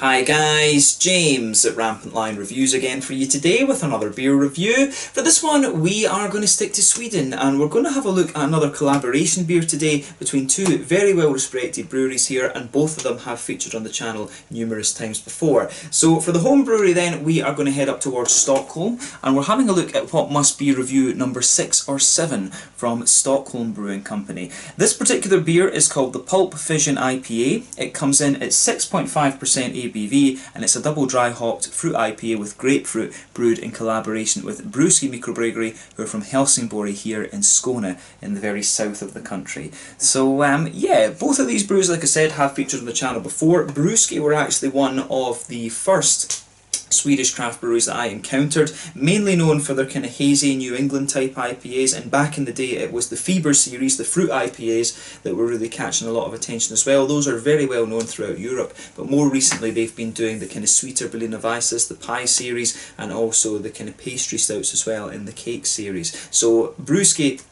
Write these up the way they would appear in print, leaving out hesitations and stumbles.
Hi guys, James at RampantLionReviews again for you today with another beer review. For this one we are going to stick to Sweden and we're going to have a look at another collaboration beer today between two very well respected breweries here, and both of them have featured on the channel numerous times before. So for the home brewery then we are going to head up towards Stockholm and we're having a look at what must be review number 6 or 7 from Stockholm Brewing Company. This particular beer is called the Pulp Fission IPA. It comes in at 6.5% ABV and it's a double dry hopped fruit IPA with grapefruit, brewed in collaboration with Brewski Mikrobryggeri, who are from Helsingborg here in Skåne in the very south of the country. So yeah, both of these brews, like I said, have featured on the channel before. Brewski were actually one of the first Swedish craft breweries that I encountered, mainly known for their kind of hazy New England type IPAs, and back in the day it was the Fever series, the fruit IPAs, that were really catching a lot of attention as well. Those are very well known throughout Europe, but more recently they've been doing the kind of sweeter Berliner Weisses, the pie series, and also the kind of pastry stouts as well in the cake series. So Brewski,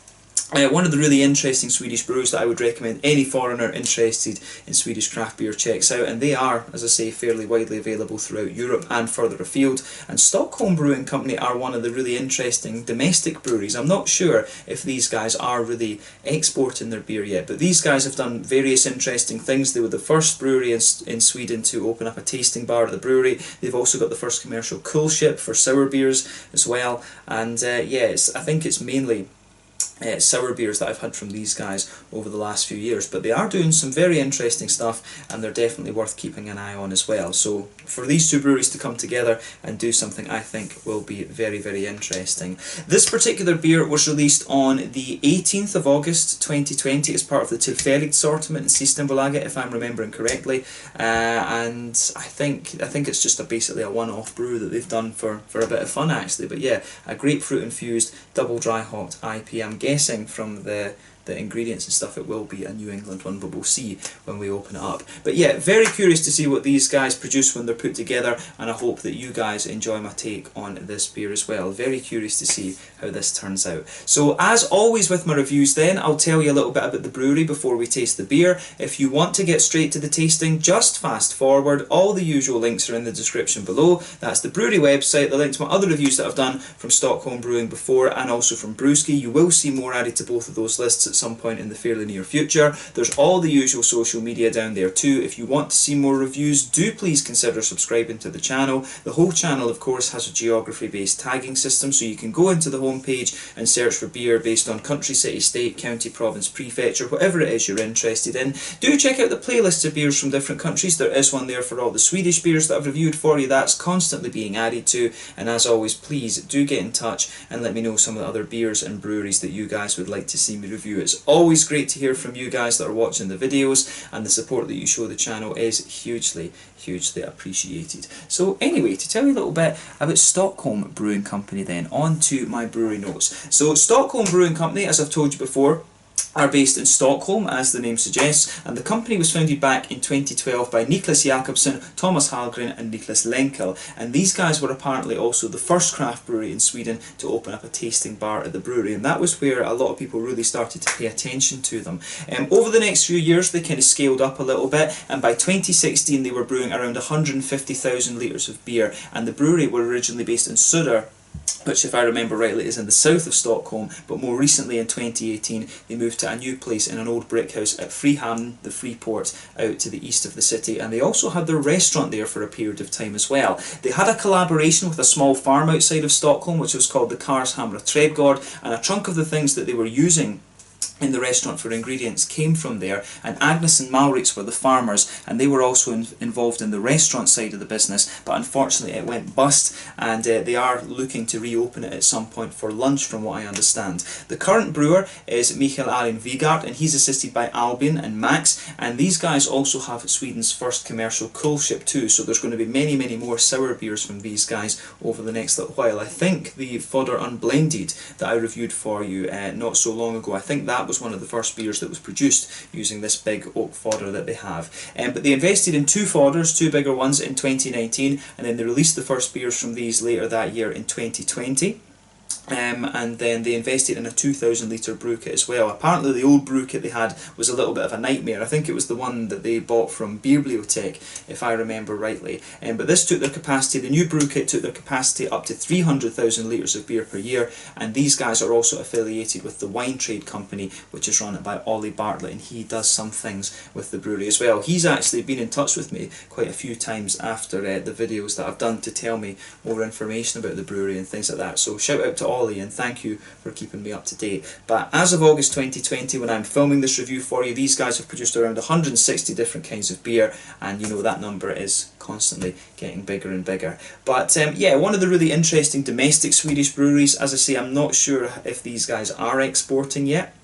one of the really interesting Swedish brews that I would recommend any foreigner interested in Swedish craft beer checks out, and they are, as I say, fairly widely available throughout Europe and further afield. And Stockholm Brewing Company are one of the really interesting domestic breweries. I'm not sure if these guys are really exporting their beer yet, but these guys have done various interesting things. They were the first brewery in Sweden to open up a tasting bar at the brewery. They've also got the first commercial coolship for sour beers as well, and yeah, I think it's mainly sour beers that I've had from these guys over the last few years, but they are doing some very interesting stuff and they're definitely worth keeping an eye on as well. So for these two breweries to come together and do something, I think will be very, very interesting. This particular beer was released on the 18th of August 2020 as part of the Tillfälligt assortment in Systembolaget, if I'm remembering correctly, and I think it's just basically a one-off brew that they've done for a bit of fun actually. But yeah, a grapefruit infused double dry hopped IPA. I'm guessing from the ingredients and stuff it will be a New England one, but we'll see when we open it up. But yeah, very curious to see what these guys produce when they're put together, and I hope that you guys enjoy my take on this beer as well. Very curious to see how this turns out. So as always with my reviews then, I'll tell you a little bit about the brewery before we taste the beer. If you want to get straight to the tasting, just fast forward. All the usual links are in the description below. That's the brewery website, the link to my other reviews that I've done from Stockholm Brewing before and also from Brewski. You will see more added to both of those lists at some point in the fairly near future. There's all the usual social media down there too. If you want to see more reviews, do please consider subscribing to the channel. The whole channel of course has a geography based tagging system, so you can go into the homepage and search for beer based on country, city, state, county, province, prefecture, whatever it is you're interested in. Do check out the playlist of beers from different countries. There is one there for all the Swedish beers that I've reviewed for you. That's constantly being added to, and as always, please do get in touch and let me know some of the other beers and breweries that you guys would like to see me review. It's always great to hear from you guys that are watching the videos, and the support that you show the channel is hugely appreciated. So anyway, to tell you a little bit about Stockholm Brewing Company then, on to my brewery notes. So Stockholm Brewing Company, as I've told you before, are based in Stockholm, as the name suggests, and the company was founded back in 2012 by Niklas Jakobsson, Thomas Hallgren and Niklas Lenkel, and these guys were apparently also the first craft brewery in Sweden to open up a tasting bar at the brewery, and that was where a lot of people really started to pay attention to them. Over the next few years they kind of scaled up a little bit, and by 2016 they were brewing around 150,000 litres of beer, and the brewery were originally based in Söder, which if I remember rightly is in the south of Stockholm, but more recently in 2018 they moved to a new place in an old brick house at Frihamn, the Freeport, out to the east of the city, and they also had their restaurant there for a period of time as well. They had a collaboration with a small farm outside of Stockholm which was called the Karshamra Trädgård, and a chunk of the things that they were using in the restaurant for ingredients came from there, and Agnes and Maurits were the farmers, and they were also involved in the restaurant side of the business, but unfortunately it went bust, and they are looking to reopen it at some point for lunch from what I understand. The current brewer is Mikael Alin Vigard, and he's assisted by Albin and Max, and these guys also have Sweden's first commercial coolship too, so there's going to be many more sour beers from these guys over the next little while. I think the Fodder Unblended that I reviewed for you not so long ago, I think that was one of the first beers that was produced using this big oak fodder that they have. But they invested in 2 fodders, 2 bigger ones, in 2019, and then they released the first beers from these later that year in 2020. And then they invested in a 2,000 litre brew kit as well. Apparently the old brew kit they had was a little bit of a nightmare. I think it was the one that they bought from Bibliotek, if I remember rightly. But this took their capacity, the new brew kit took their capacity up to 300,000 litres of beer per year, and these guys are also affiliated with the Wine Trade Company, which is run by Ollie Bartlett, and he does some things with the brewery as well. He's actually been in touch with me quite a few times after the videos that I've done to tell me more information about the brewery and things like that. So shout out to Ollie, and thank you for keeping me up to date. But as of August 2020, when I'm filming this review for you, these guys have produced around 160 different kinds of beer, and you know that number is constantly getting bigger and bigger. But yeah, one of the really interesting domestic Swedish breweries. As I say, I'm not sure if these guys are exporting yet.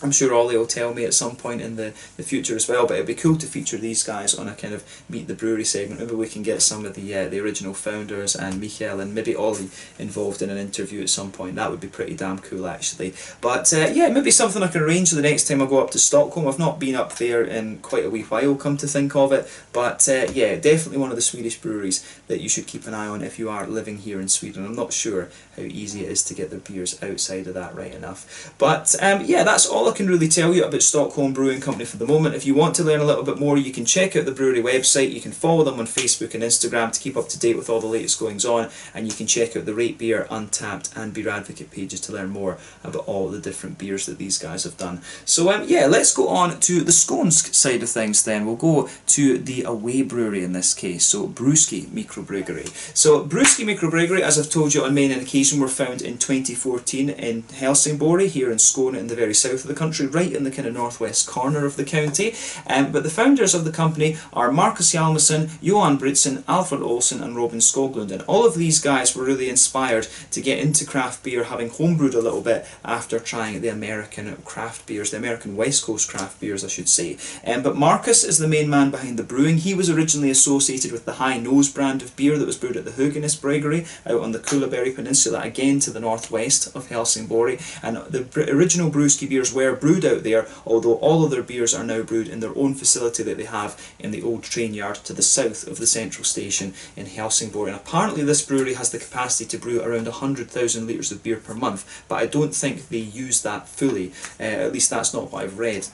I'm sure Ollie will tell me at some point in the future as well, but it'd be cool to feature these guys on a kind of Meet the Brewery segment. Maybe we can get some of the original founders and Mikael and maybe Ollie involved in an interview at some point. That would be pretty damn cool actually. But yeah, maybe something I can arrange the next time I go up to Stockholm. I've not been up there in quite a wee while, come to think of it, but yeah, definitely one of the Swedish breweries that you should keep an eye on if you are living here in Sweden. I'm not sure how easy it is to get their beers outside of that, right enough. But yeah, that's all I can really tell you about Stockholm Brewing Company for the moment. If you want to learn a little bit more, you can check out the brewery website, you can follow them on Facebook and Instagram to keep up to date with all the latest goings on, and you can check out the Rate Beer, Untappd and Beer Advocate pages to learn more about all the different beers that these guys have done. So yeah, let's go on to the Skånsk side of things then. We'll go to the away brewery in this case, so Brewski Mikrobryggeri. So Brewski Mikrobryggeri, as I've told you on many an occasion, were found in 2014 in Helsingborg, here in Skåne in the very south of the country, right in the kind of northwest corner of the county. But the founders of the company are Marcus Hjalmarsson, Johan Britsen, Alfred Olsen and Robin Skoglund, and all of these guys were really inspired to get into craft beer, having homebrewed a little bit after trying the American craft beers, the American West Coast craft beers I should say. But Marcus is the main man behind the brewing. He was originally associated with the High Nose brand of beer that was brewed at the Höganäs Brewery out on the Kullaberg Peninsula, again to the northwest of Helsingborg, and the original Brewski beers were brewed out there, although all of their beers are now brewed in their own facility that they have in the old train yard to the south of the central station in Helsingborg. And apparently this brewery has the capacity to brew around 100,000 litres of beer per month, but I don't think they use that fully, at least that's not what I've read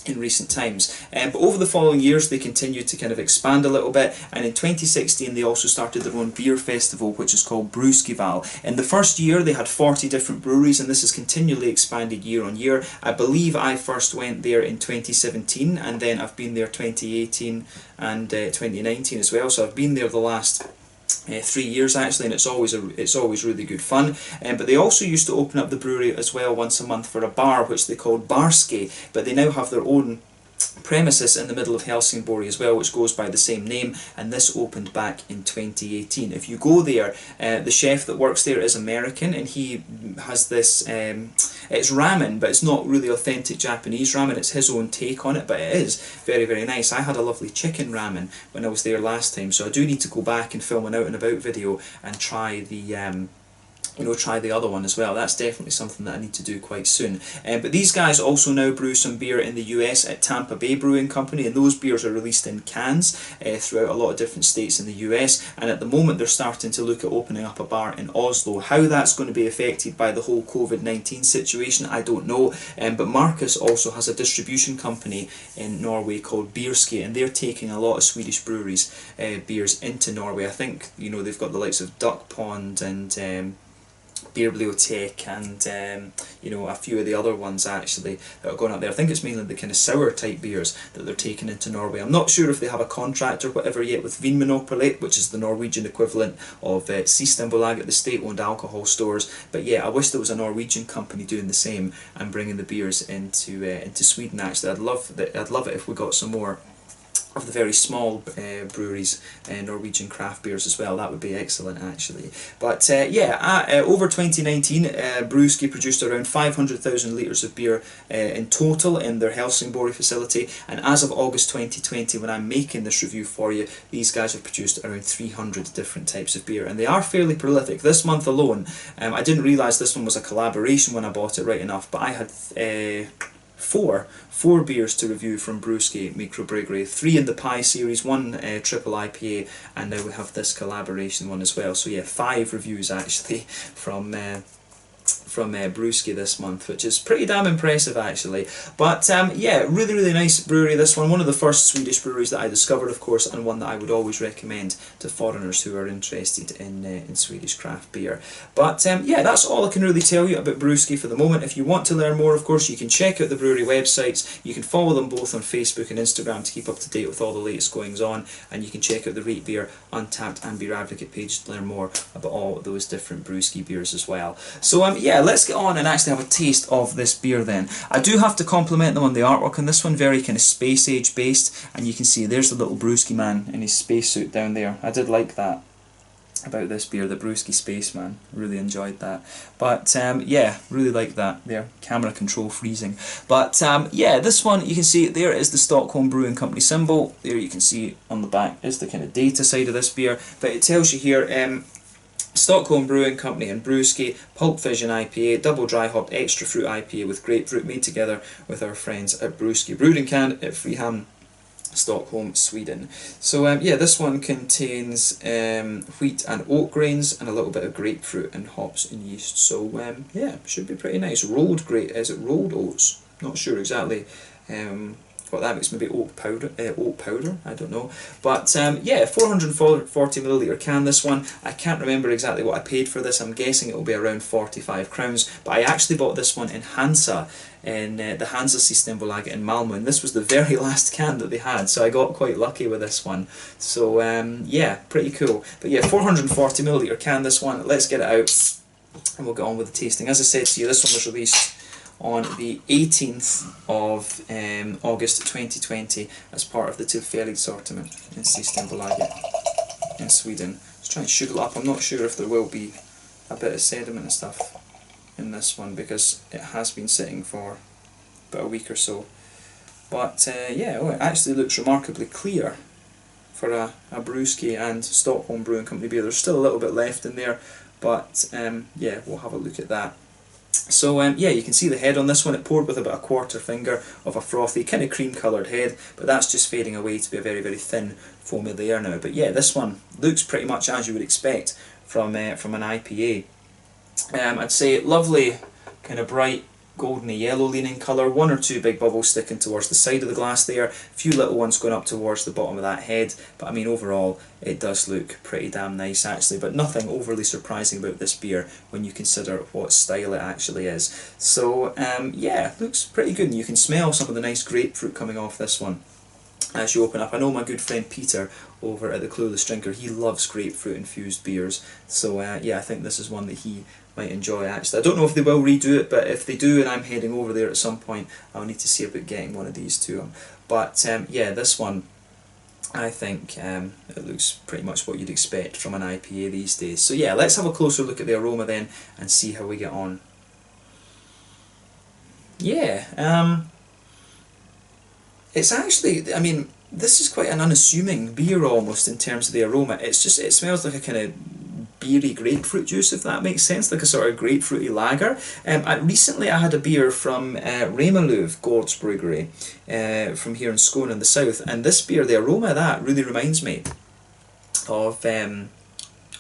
in recent times. But over the following years they continued to kind of expand a little bit, and in 2016 they also started their own beer festival, which is called Brewskival. In the first year they had 40 different breweries, and this has continually expanded year on year. I believe I first went there in 2017, and then I've been there 2018 and 2019 as well, so I've been there the last 3 years actually, and it's always really good fun. But they also used to open up the brewery as well once a month for a bar, which they called Barski, but they now have their own premises in the middle of Helsingborg as well, which goes by the same name, and this opened back in 2018. If you go there, the chef that works there is American, and he has this it's ramen, but it's not really authentic Japanese ramen, it's his own take on it, but it is very, very nice. I had a lovely chicken ramen when I was there last time, so I do need to go back and film an out and about video and try the try the other one as well. That's definitely something that I need to do quite soon. But these guys also now brew some beer in the US at Tampa Bay Brewing Company, and those beers are released in cans throughout a lot of different states in the US, and at the moment they're starting to look at opening up a bar in Oslo. How that's going to be affected by the whole COVID-19 situation, I don't know, but Marcus also has a distribution company in Norway called Brewski, and they're taking a lot of Swedish breweries beers into Norway. I think they've got the likes of Duck Pond and Bibliotek and a few of the other ones actually that are going up there. I think it's mainly the kind of sour type beers that they're taking into Norway. I'm not sure if they have a contract or whatever yet with Vinmonopolet, which is the Norwegian equivalent of Systembolaget, the state-owned alcohol stores. But yeah, I wish there was a Norwegian company doing the same and bringing the beers into Sweden. Actually, I'd love it if we got some more of the very small breweries, Norwegian craft beers as well. That would be excellent actually. But over 2019 Brewski produced around 500,000 litres of beer in total in their Helsingborg facility, and as of August 2020 when I'm making this review for you, these guys have produced around 300 different types of beer, and they are fairly prolific. This month alone, I didn't realise this one was a collaboration when I bought it, right enough, but I had four beers to review from Brewski Mikrobryggeri, 3 in the Pie series, 1 triple IPA, and now we have this collaboration one as well. So yeah, 5 reviews actually from from Brewski this month, which is pretty damn impressive actually. But yeah, really, really nice brewery this one of the first Swedish breweries that I discovered, of course, and one that I would always recommend to foreigners who are interested in Swedish craft beer. But yeah, that's all I can really tell you about Brewski for the moment. If you want to learn more, of course, you can check out the brewery websites. You can follow them both on Facebook and Instagram to keep up to date with all the latest goings on, and you can check out the Rate Beer, Untappd and Beer Advocate page to learn more about all those different Brewski beers as well. So yeah, let's get on and actually have a taste of this beer then. I do have to compliment them on the artwork on this one, very kind of space age based, and you can see there's the little Brewski man in his spacesuit down there. I did like that about this beer, the Brewski Spaceman. Really enjoyed that. But yeah, really like that there. Camera control freezing. But yeah, this one, you can see there is the Stockholm Brewing Company symbol. There you can see on the back is the kind of data side of this beer. But it tells you here, Stockholm Brewing Company and Brewski, Pulp Fission IPA, double dry hopped extra fruit IPA with grapefruit, made together with our friends at Brewski. Brewed and canned at Frihamn, Stockholm, Sweden. So yeah, this one contains wheat and oat grains and a little bit of grapefruit and hops and yeast. So yeah, should be pretty nice. Rolled is it rolled oats? Not sure exactly what that makes, maybe oat powder, I don't know. But yeah, 440ml can this one. I can't remember exactly what I paid for this. I'm guessing it will be around 45 crowns. But I actually bought this one in Hansa, in the Hansa Systembolaget in Malmö, and this was the very last can that they had, so I got quite lucky with this one. So yeah, pretty cool. But yeah, 440ml can this one. Let's get it out and we'll get on with the tasting. As I said to you, this one was released on the 18th of August 2020 as part of the Tillfällig sortiment in Systembolaget in Sweden. Let's try and sugar it up. I'm not sure if there will be a bit of sediment and stuff in this one because it has been sitting for about a week or so. But yeah, it actually looks remarkably clear for a Brewski and Stockholm Brewing Company beer. There's still a little bit left in there, but yeah, we'll have a look at that. So yeah, you can see the head on this one. It poured with about a quarter finger of a frothy, kind of cream coloured head, but that's just fading away to be a very, very thin foamy layer now. But yeah, this one looks pretty much as you would expect from an IPA. I'd say lovely, kind of bright, goldeny yellow leaning colour, one or two big bubbles sticking towards the side of the glass there, a few little ones going up towards the bottom of that head, but I mean overall it does look pretty damn nice actually, but nothing overly surprising about this beer when you consider what style it actually is. So yeah, looks pretty good, and you can smell some of the nice grapefruit coming off this one as you open up. I know my good friend Peter over at the Clueless Drinker, he loves grapefruit infused beers, so yeah, I think this is one that he might enjoy actually. I don't know if they will redo it, but if they do and I'm heading over there at some point, I'll need to see about getting one of these to him. But yeah, this one, I think it looks pretty much what you'd expect from an IPA these days. So yeah, let's have a closer look at the aroma then and see how we get on. Yeah, it's actually, I mean, this is quite an unassuming beer almost in terms of the aroma. It's just, it smells like a kind of beery grapefruit juice, if that makes sense, like a sort of grapefruity lager. Recently I had a beer from Brewski from here in Skåne in the south, and this beer, the aroma of that really reminds me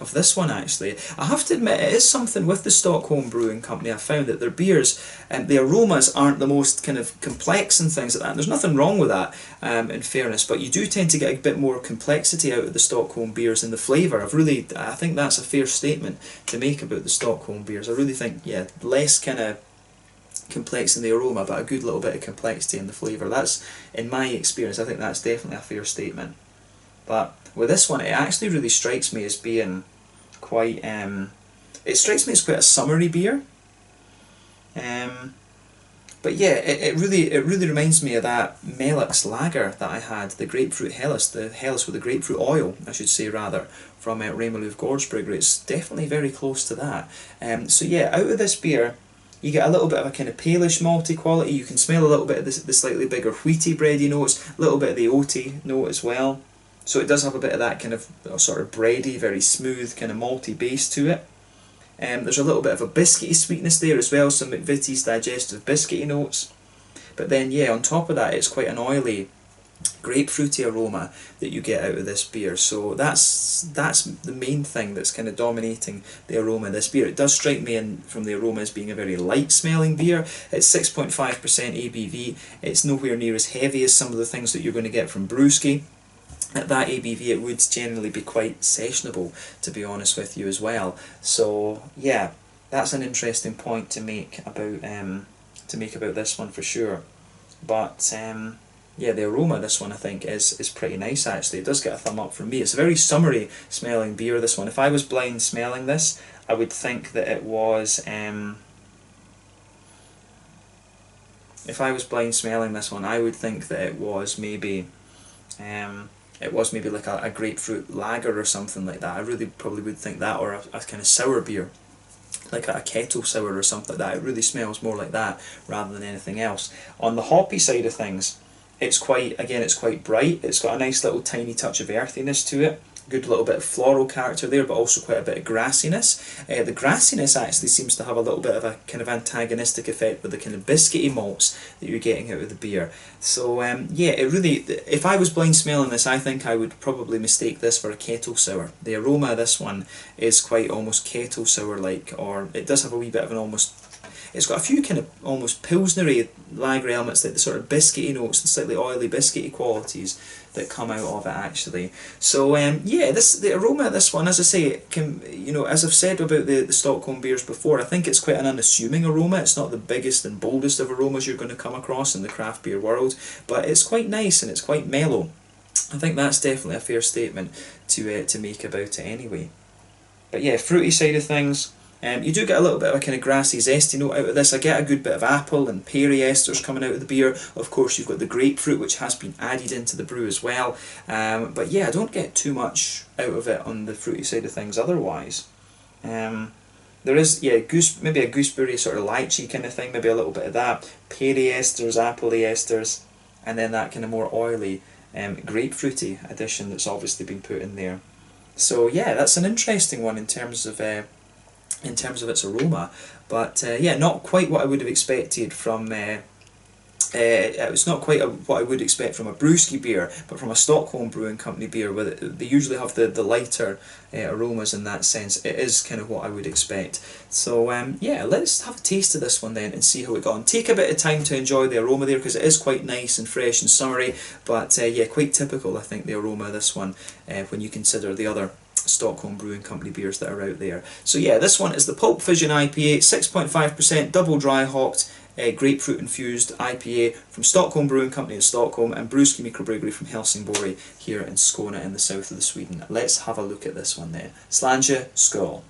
of this one actually. I have to admit, it is something with the Stockholm Brewing Company. I've found that their beers, the aromas aren't the most kind of complex and things like that. And there's nothing wrong with that, in fairness, but you do tend to get a bit more complexity out of the Stockholm beers in the flavour. I think that's a fair statement to make about the Stockholm beers. I really think, yeah, less kind of complex in the aroma, but a good little bit of complexity in the flavour. That's, in my experience, I think that's definitely a fair statement. But with this one, it actually really strikes me as being quite, it strikes me as quite a summery beer. But yeah, it really reminds me of that Melix lager that I had, the grapefruit Helles, the Helles with the grapefruit oil, I should say rather, from Brewski. It's definitely very close to that. So yeah, out of this beer, you get a little bit of a kind of palish malty quality. You can smell a little bit of the slightly bigger wheaty bready notes, a little bit of the oaty note as well. So it does have a bit of that kind of sort of bready, very smooth, kind of malty base to it. There's a little bit of a biscuity sweetness there as well, some McVitie's digestive biscuity notes. But then, yeah, on top of that, it's quite an oily, grapefruity aroma that you get out of this beer. So that's the main thing that's kind of dominating the aroma of this beer. It does strike me from the aroma as being a very light smelling beer. It's 6.5% ABV. It's nowhere near as heavy as some of the things that you're going to get from Brewski. At that ABV it would generally be quite sessionable, to be honest with you, as well. So yeah, that's an interesting point to make about this one for sure. But yeah, the aroma of this one I think is pretty nice actually. It does get a thumb up from me. It's a very summery smelling beer, this one. If I was blind smelling this, I would think that it was if I was blind smelling this one, I would think that it was maybe like a grapefruit lager or something like that. I really probably would think that, or a kind of sour beer, like a kettle sour or something like that. It really smells more like that rather than anything else. On the hoppy side of things, it's quite bright. It's got a nice little tiny touch of earthiness to it. Good little bit of floral character there, but also quite a bit of grassiness. The grassiness actually seems to have a little bit of a kind of antagonistic effect with the kind of biscuity malts that you're getting out of the beer. So yeah, it really, if I was blind smelling this, I think I would probably mistake this for a kettle sour. The aroma of this one is quite almost kettle sour like, or it does have a wee bit of an almost, it's got a few kind of almost pilsnery lager elements, like the sort of biscuity notes and slightly oily biscuity qualities that come out of it actually. So yeah, the aroma of this one, as I say, it can, you know, as I've said about the Stockholm beers before, I think it's quite an unassuming aroma. It's not the biggest and boldest of aromas you're going to come across in the craft beer world, but it's quite nice and it's quite mellow. I think that's definitely a fair statement to make about it anyway. But yeah, fruity side of things, you do get a little bit of a kind of grassy, zesty note out of this. I get a good bit of apple and peary esters coming out of the beer. Of course, you've got the grapefruit, which has been added into the brew as well. But yeah, I don't get too much out of it on the fruity side of things otherwise. There is, yeah, maybe a gooseberry sort of lychee kind of thing, maybe a little bit of that. Peary esters, apple esters, and then that kind of more oily grapefruity addition that's obviously been put in there. So yeah, that's an interesting one in terms of its aroma, but yeah, not quite what I would have expected from. It's not quite what I would expect from a Brewski beer, but from a Stockholm Brewing Company beer, where they usually have the lighter aromas in that sense. It is kind of what I would expect. So yeah, let's have a taste of this one then and see how it got on. Take a bit of time to enjoy the aroma there, because it is quite nice and fresh and summery, but yeah, quite typical I think, the aroma of this one when you consider the other Stockholm Brewing Company beers that are out there. So yeah, this one is the Pulp Fission IPA, 6.5% double dry hopped grapefruit infused IPA from Stockholm Brewing Company in Stockholm and Brewski Mikrobryggeri from Helsingborg here in Skåne in the south of Sweden. Let's have a look at this one then. Slange skål.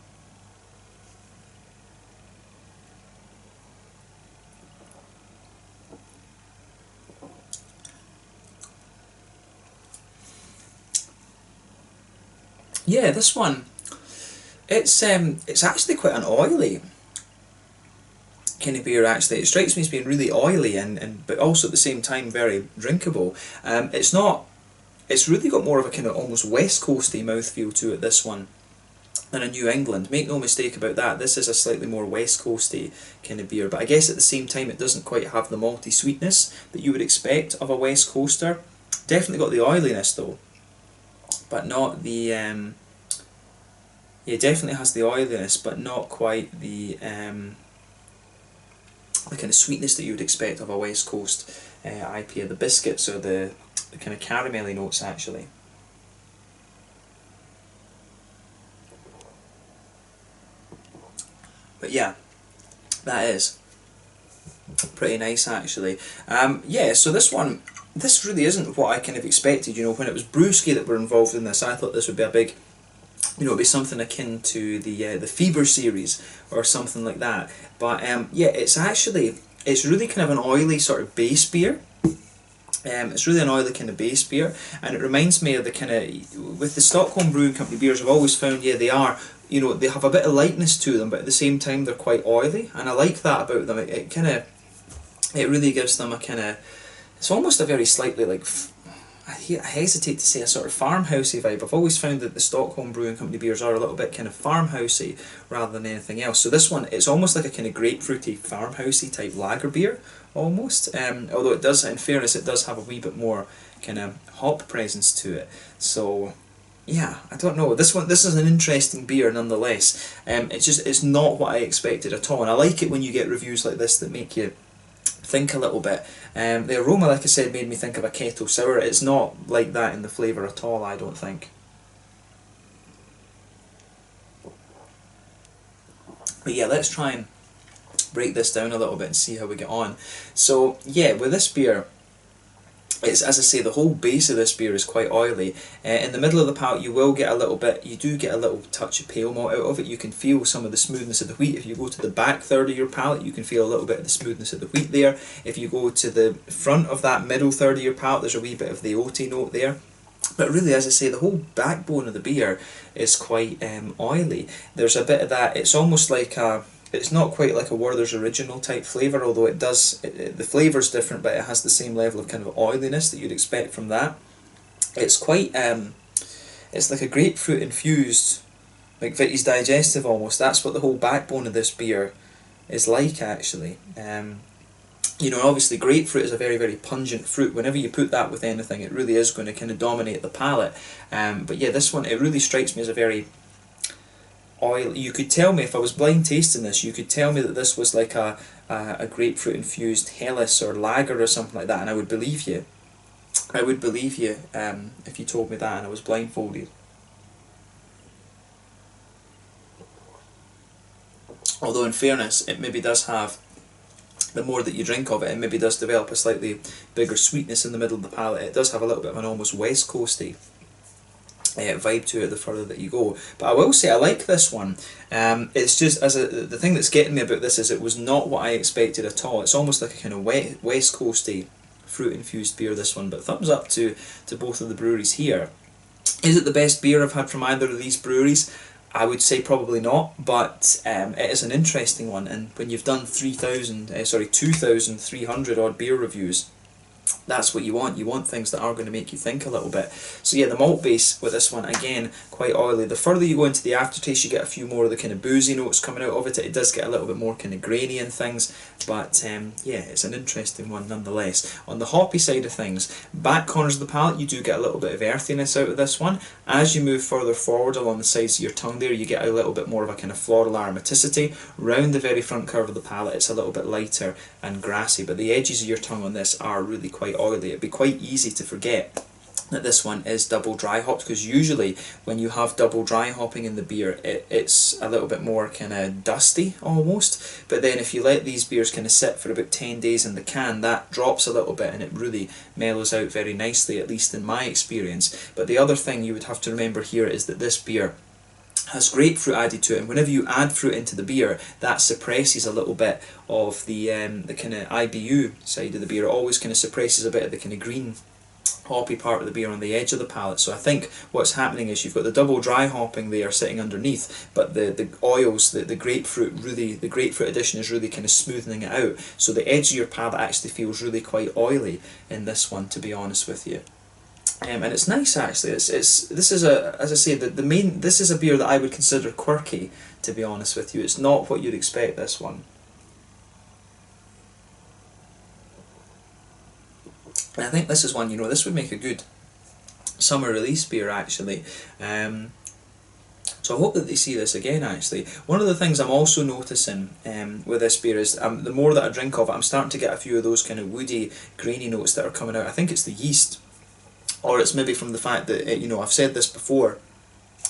Yeah, this one, it's actually quite an oily kind of beer actually. It strikes me as being really oily and but also at the same time very drinkable. It's really got more of a kind of almost West Coasty mouthfeel to it, this one, than a New England. Make no mistake about that, this is a slightly more West Coasty kind of beer, but I guess at the same time it doesn't quite have the malty sweetness that you would expect of a West Coaster. Definitely got the oiliness though, but not the yeah, definitely has the oiliness, but not quite the kind of sweetness that you would expect of a West Coast IPA. The biscuits or the kind of caramelly notes actually. But yeah, that is pretty nice actually. Yeah, so this one, this really isn't what I kind of expected. You know, when it was Brewski that were involved in this, I thought this would be a big, you know, it'd be something akin to the Fever series or something like that. But yeah, it's really kind of an oily sort of base beer. It's really an oily kind of base beer, and it reminds me of the kind of, with the Stockholm Brewing Company beers, I've always found, yeah, they are, you know, they have a bit of lightness to them, but at the same time they're quite oily, and I like that about them. It kind of, it really gives them a kind of, it's almost a very slightly like, I hesitate to say a sort of farmhousey vibe. I've always found that the Stockholm Brewing Company beers are a little bit kind of farmhousey rather than anything else. So this one, it's almost like a kind of grapefruity farmhousey type lager beer, almost. Although it does, in fairness, it does have a wee bit more kind of hop presence to it. So yeah, I don't know. This is an interesting beer nonetheless. It's not what I expected at all, and I like it when you get reviews like this that make you think a little bit. The aroma, like I said, made me think of a kettle sour. It's not like that in the flavour at all, I don't think. But yeah, let's try and break this down a little bit and see how we get on. So yeah, with this beer, it's, as I say, the whole base of this beer is quite oily. In the middle of the palate you will get a little bit, you do get a little touch of pale malt out of it. You can feel some of the smoothness of the wheat. If you go to the back third of your palate, you can feel a little bit of the smoothness of the wheat there. If you go to the front of that middle third of your palate, there's a wee bit of the oaty note there. But really, as I say, the whole backbone of the beer is quite oily. There's a bit of that, it's almost like a, it's not quite like a Werther's Original type flavour, although it does, the flavour's different, but it has the same level of kind of oiliness that you'd expect from that. It's quite, it's like a grapefruit infused, like Vitti's Digestive almost. That's what the whole backbone of this beer is like, actually. You know, obviously grapefruit is a very, very pungent fruit. Whenever you put that with anything, it really is going to kind of dominate the palate. But yeah, this one, it really strikes me as a very oil. You could tell me, if I was blind tasting this, you could tell me that this was like a grapefruit infused Helles or lager or something like that, and I would believe you. I would believe you if you told me that and I was blindfolded. Although in fairness, it maybe does have, the more that you drink of it, it maybe does develop a slightly bigger sweetness in the middle of the palate. It does have a little bit of an almost West Coasty vibe to it the further that you go. But I will say I like this one. It's just, the thing that's getting me about this is it was not what I expected at all. It's almost like a kind of West Coasty fruit infused beer, this one. But thumbs up to both of the breweries here. Is it the best beer I've had from either of these breweries? I would say probably not, but it is an interesting one, and when you've done 2,300 odd beer reviews, that's what you want. You want things that are going to make you think a little bit. So yeah, the malt base with this one, again, quite oily. The further you go into the aftertaste, you get a few more of the kind of boozy notes coming out of it. It does get a little bit more kind of grainy and things, but yeah, it's an interesting one nonetheless. On the hoppy side of things, back corners of the palate, you do get a little bit of earthiness out of this one. As you move further forward along the sides of your tongue there, you get a little bit more of a kind of floral aromaticity. Round the very front curve of the palate, it's a little bit lighter and grassy, but the edges of your tongue on this are really quite oily. It'd be quite easy to forget that this one is double dry hopped, because usually when you have double dry hopping in the beer, it's a little bit more kind of dusty almost, but then if you let these beers kind of sit for about 10 days in the can, that drops a little bit and it really mellows out very nicely, at least in my experience. But the other thing you would have to remember here is that this beer has grapefruit added to it, and whenever you add fruit into the beer, that suppresses a little bit of the kind of IBU side of the beer. It always kind of suppresses a bit of the kind of green hoppy part of the beer on the edge of the palate. So I think what's happening is you've got the double dry hopping there sitting underneath, but the oils, the grapefruit, really, the grapefruit addition is really kind of smoothing it out. So the edge of your palate actually feels really quite oily in this one, to be honest with you. And it's nice actually. This is a, as I say, this is a beer that I would consider quirky, to be honest with you. It's not what you'd expect, this one. And I think this is one, you know, this would make a good summer release beer actually. So I hope that they see this again actually. One of the things I'm also noticing with this beer is the more that I drink of it, I'm starting to get a few of those kind of woody, grainy notes that are coming out. I think it's the yeast, or it's maybe from the fact that, you know, I've said this before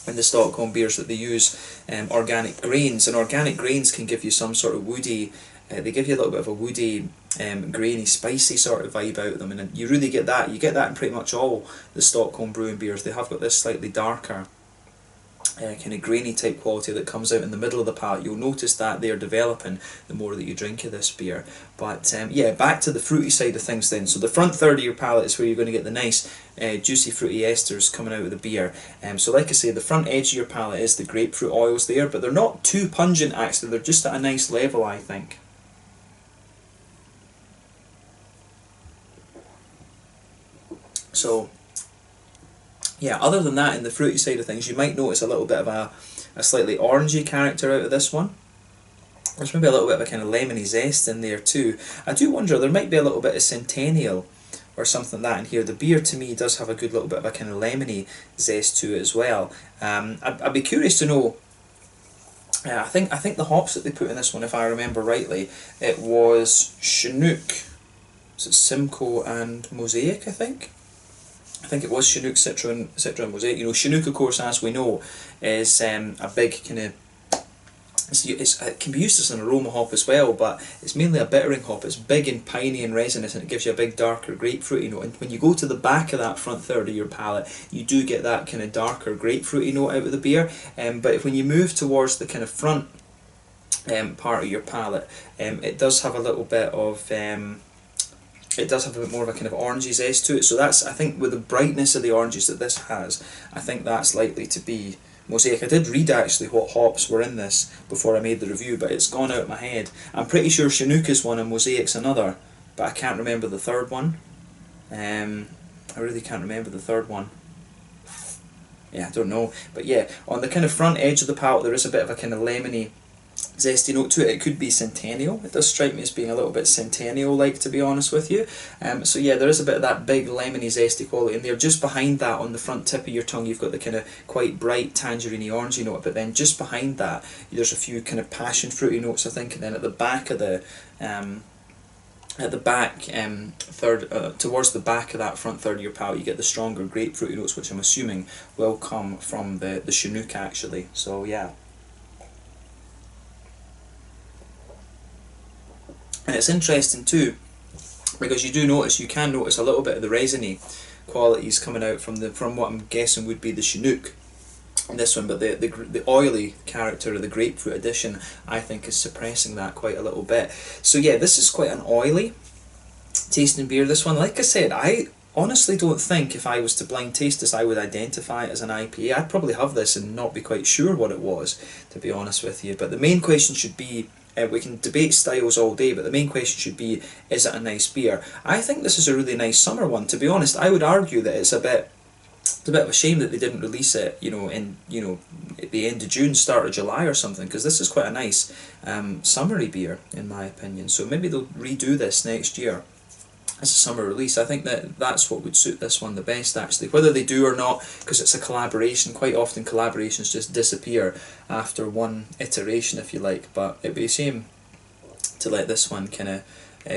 in the Stockholm beers that they use organic grains, and organic grains can give you some sort of woody, they give you a little bit of a woody, grainy, spicy sort of vibe out of them, and you really get that. You get that in pretty much all the Stockholm Brewing beers. They have got this slightly darker, kind of grainy type quality that comes out in the middle of the palate. You'll notice that they're developing the more that you drink of this beer. But yeah, back to the fruity side of things then. So the front third of your palate is where you're going to get the nice juicy fruity esters coming out of the beer. So like I say, the front edge of your palate is the grapefruit oils there, but they're not too pungent actually. They're just at a nice level, I think. So yeah, other than that, in the fruity side of things, you might notice a little bit of a slightly orangey character out of this one. There's maybe a little bit of a kind of lemony zest in there too. I do wonder, there might be a little bit of Centennial or something like that in here. The beer to me does have a good little bit of a kind of lemony zest to it as well. I'd be curious to know. I think the hops that they put in this one, if I remember rightly, it was Chinook. Was it Simcoe and Mosaic? I think it was Chinook, Citra and Mosaic. You know, Chinook, of course, as we know, is a big kind of. It can be used as an aroma hop as well, but it's mainly a bittering hop. It's big and piney and resinous, and it gives you a big darker grapefruity note. And when you go to the back of that front third of your palate, you do get that kind of darker grapefruity note out of the beer. But when you move towards the kind of front part of your palate, it does have a little bit of it does have a bit more of a kind of orangey zest to it. So that's, I think, with the brightness of the oranges that this has, I think that's likely to be Mosaic. I did read actually what hops were in this before I made the review, but it's gone out of my head. I'm pretty sure Chinook is one and Mosaic's another, but I can't remember the third one. I really can't remember the third one. Yeah, I don't know. But yeah, on the kind of front edge of the palate there is a bit of a kind of lemony, zesty note to it. It could be Centennial. It does strike me as being a little bit Centennial-like, to be honest with you. So yeah, there is a bit of that big lemony, zesty quality in there. Just behind that, on the front tip of your tongue, you've got the kind of quite bright tangerine-y, orangey note, but then just behind that, there's a few kind of passion fruity notes, I think, and then at the back of the third, towards the back of that front third of your palate, you get the stronger grapefruity notes, which I'm assuming will come from the Chinook actually. So yeah. And it's interesting too, because you can notice a little bit of the resiny qualities coming out from what I'm guessing would be the Chinook in this one, but the oily character of the grapefruit addition, I think, is suppressing that quite a little bit. So yeah, this is quite an oily tasting beer, this one. Like I said, I honestly don't think if I was to blind taste this I would identify it as an IPA. I'd probably have this and not be quite sure what it was, to be honest with you. But the main question should be, we can debate styles all day, but the main question should be, is it a nice beer? I think this is a really nice summer one, to be honest. I would argue that it's a bit of a shame that they didn't release it, at the end of June, start of July or something, because this is quite a nice summery beer, in my opinion. So maybe they'll redo this next year as a summer release. I think that's what would suit this one the best, actually. Whether they do or not, because it's a collaboration, quite often collaborations just disappear after one iteration, if you like, but it'd be a shame to let this one kind of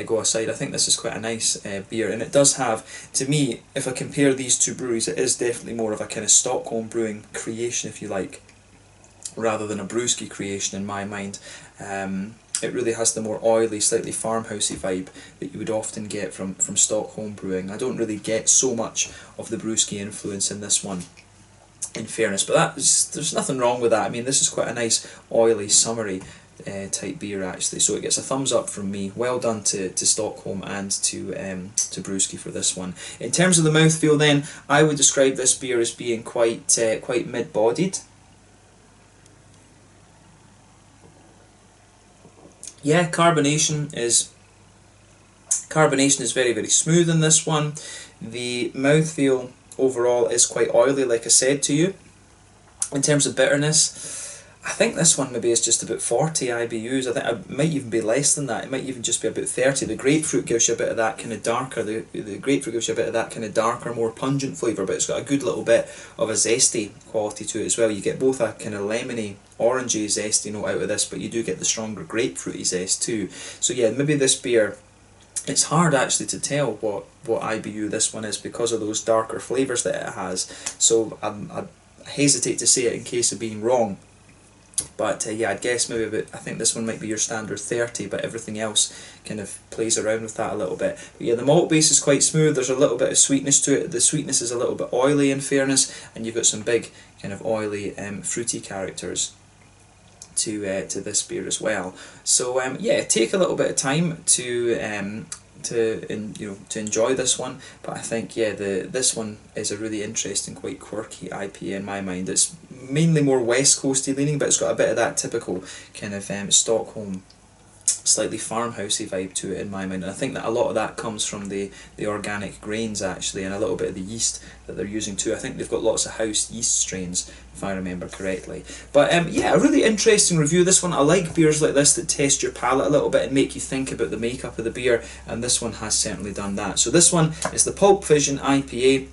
go aside. I think this is quite a nice beer, and it does have, to me, if I compare these two breweries, it is definitely more of a kind of Stockholm Brewing creation, if you like, rather than a Brewski creation in my mind. It really has the more oily, slightly farmhousey vibe that you would often get from Stockholm Brewing. I don't really get so much of the Brewski influence in this one, in fairness, but there's nothing wrong with that. I mean, this is quite a nice, oily, summery type beer, actually, so it gets a thumbs up from me. Well done to Stockholm and to Brewski for this one. In terms of the mouthfeel then, I would describe this beer as being quite mid-bodied. Yeah, carbonation is very, very smooth in this one. The mouthfeel overall is quite oily, like I said to you. In terms of bitterness, I think this one maybe is just about 40 IBUs. I think it might even be less than that. It might even just be about 30. The grapefruit gives you a bit of that kind of darker. The grapefruit gives you a bit of that kind of darker, more pungent flavour, but it's got a good little bit of a zesty quality to it as well. You get both a kind of lemony, orangey zesty note out of this, but you do get the stronger grapefruity zest too. So yeah, maybe this beer, it's hard actually to tell what IBU this one is because of those darker flavours that it has. So I hesitate to say it in case of being wrong. But yeah, I'd guess maybe I think this one might be your standard 30, but everything else kind of plays around with that a little bit. But yeah, the malt base is quite smooth. There's a little bit of sweetness to it. The sweetness is a little bit oily, in fairness, and you've got some big kind of oily, fruity characters to this beer as well. So yeah, take a little bit of time to enjoy this one, but I think yeah, this one is a really interesting, quite quirky IPA in my mind. It's mainly more West Coasty leaning, but it's got a bit of that typical kind of Stockholm slightly farmhousey vibe to it in my mind, and I think that a lot of that comes from the organic grains actually, and a little bit of the yeast that they're using too. I think they've got lots of house yeast strains, if I remember correctly. But yeah, a really interesting review, this one. I like beers like this that test your palate a little bit and make you think about the makeup of the beer, and this one has certainly done that. So this one is the Pulp Fission IPA,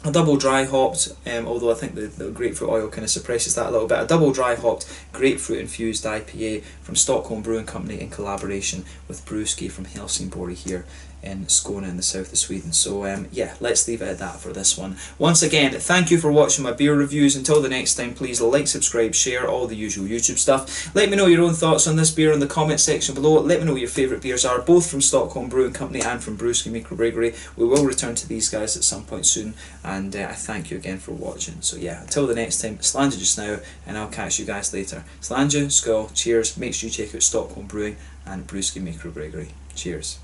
a double dry hopped, although I think the grapefruit oil kind of suppresses that a little bit, a double dry hopped grapefruit infused IPA from Stockholm Brewing Company in collaboration with Brewski from Helsingborg here in Skåne in the south of Sweden. So yeah, let's leave it at that for this one. Once again, thank you for watching my beer reviews. Until the next time, please like, subscribe, share, all the usual YouTube stuff. Let me know your own thoughts on this beer in the comment section below. Let me know what your favourite beers are, both from Stockholm Brewing Company and from Brewski Mikrobryggeri. We will return to these guys at some point soon, and I thank you again for watching. So yeah, until the next time, Slanja just now, and I'll catch you guys later. Slanja, skål, cheers, make sure you check out Stockholm Brewing and Brewski Mikrobryggeri. Cheers.